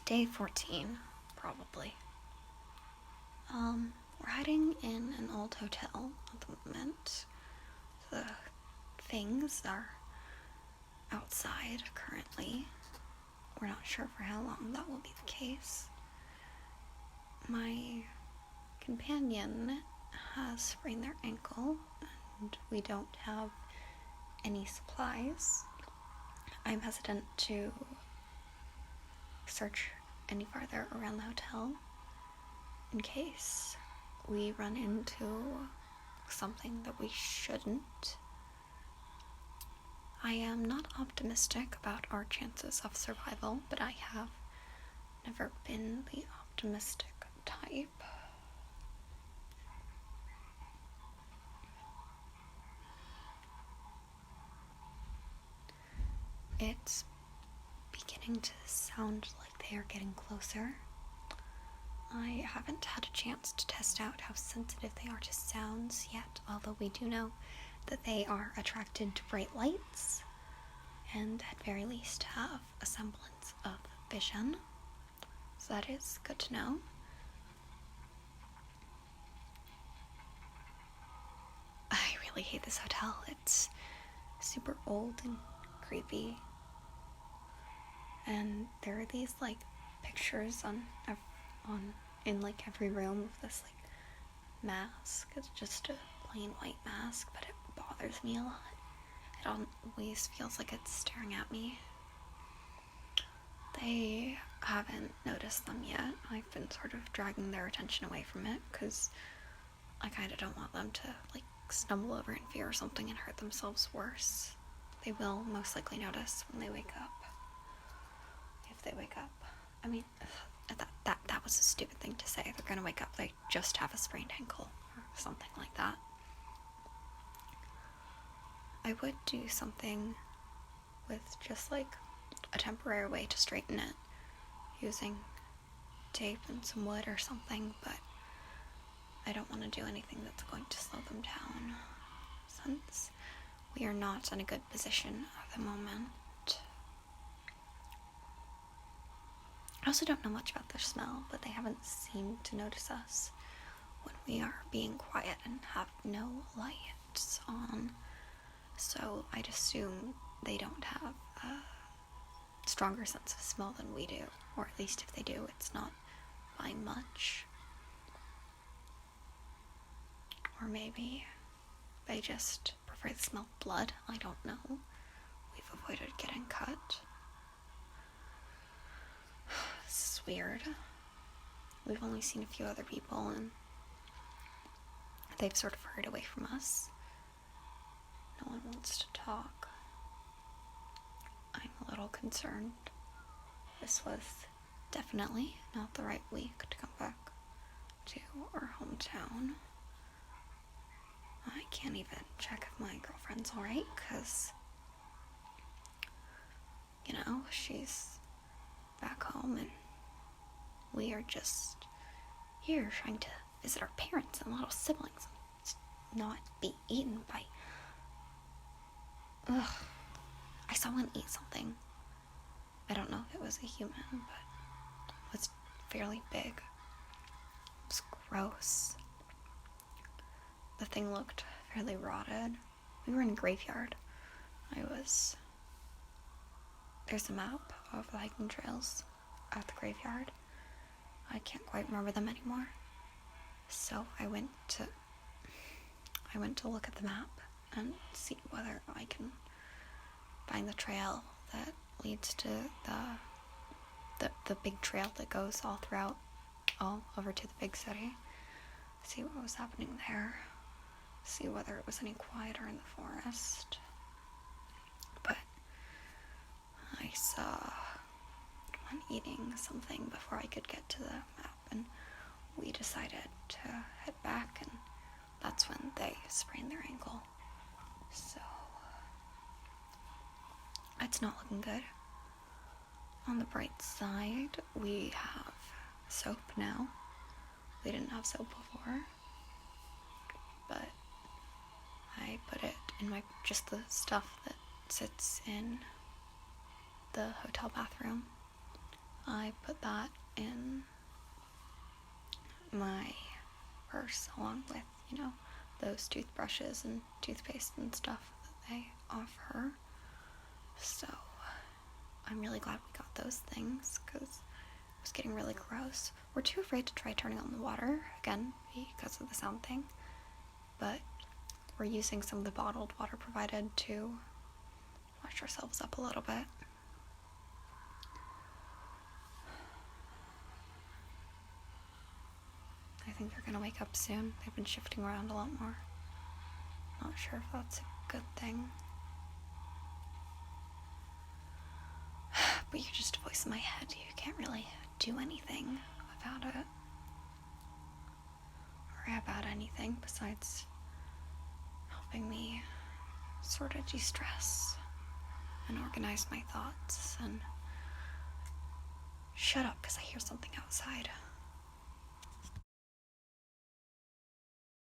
Day 14, probably. We're hiding in an old hotel at the moment. The things are outside currently. We're not sure for how long that will be the case. My companion has sprained their ankle, and we don't have any supplies. I'm hesitant to search any farther around the hotel in case we run into something that we shouldn't. I am not optimistic about our chances of survival, but I have never been the optimistic type. It's beginning to sound like they are getting closer. I haven't had a chance to test out how sensitive they are to sounds yet, although we do know that they are attracted to bright lights and at very least have a semblance of vision. So that is good to know. I really hate this hotel. It's super old and creepy. And there are these pictures in every room of this mask. It's just a plain white mask, but it bothers me a lot. It always feels like it's staring at me. They haven't noticed them yet. I've been sort of dragging their attention away from it because I kind of don't want them to stumble over in fear or something and hurt themselves worse. They will most likely notice when they wake up. If they wake up. I mean, that was a stupid thing to say. They're gonna wake up, they just have a sprained ankle or something like that. I would do something with just a temporary way to straighten it using tape and some wood or something, but I don't want to do anything that's going to slow them down since we are not in a good position at the moment. I also don't know much about their smell, but they haven't seemed to notice us when we are being quiet and have no lights on. So I'd assume they don't have a stronger sense of smell than we do, or at least if they do, it's not by much. Or maybe they just prefer the smell of blood. I don't know. We've avoided getting cut. This is weird. We've only seen a few other people and they've sort of hurried away from us. No one wants to talk. I'm a little concerned. This was definitely not the right week to come back to our hometown. I can't even check if my girlfriend's alright, because, she's back home and we are just here trying to visit our parents and little siblings and not be eaten by... Ugh. I saw one eat something. I don't know if it was a human, but it was fairly big. It was gross. The thing looked fairly rotted. We were in a graveyard. There's a map of the hiking trails at the graveyard. I can't quite remember them anymore. So I went to look at the map and see whether I can find the trail that leads to the big trail that goes all over to the big city. See what was happening there. See whether it was any quieter in the forest. But I saw one eating something before I could get to the map, and we decided to head back, and that's when they sprained their ankle. So it's not looking good. On the bright side, we have soap now. We didn't have soap before, but I put it in just the stuff that sits in the hotel bathroom. I I put that in my purse along with, those toothbrushes and toothpaste and stuff that they offer. So I'm really glad we got those things because it was getting really gross. We're too afraid to try turning on the water again because of the sound thing, but we're using some of the bottled water provided to wash ourselves up a little bit. I think they're gonna wake up soon. They've been shifting around a lot more. Not sure if that's a good thing. But you're just a voice in my head. You can't really do anything about it. Or about anything besides helping me sort of de-stress and organize my thoughts and shut up because I hear something outside.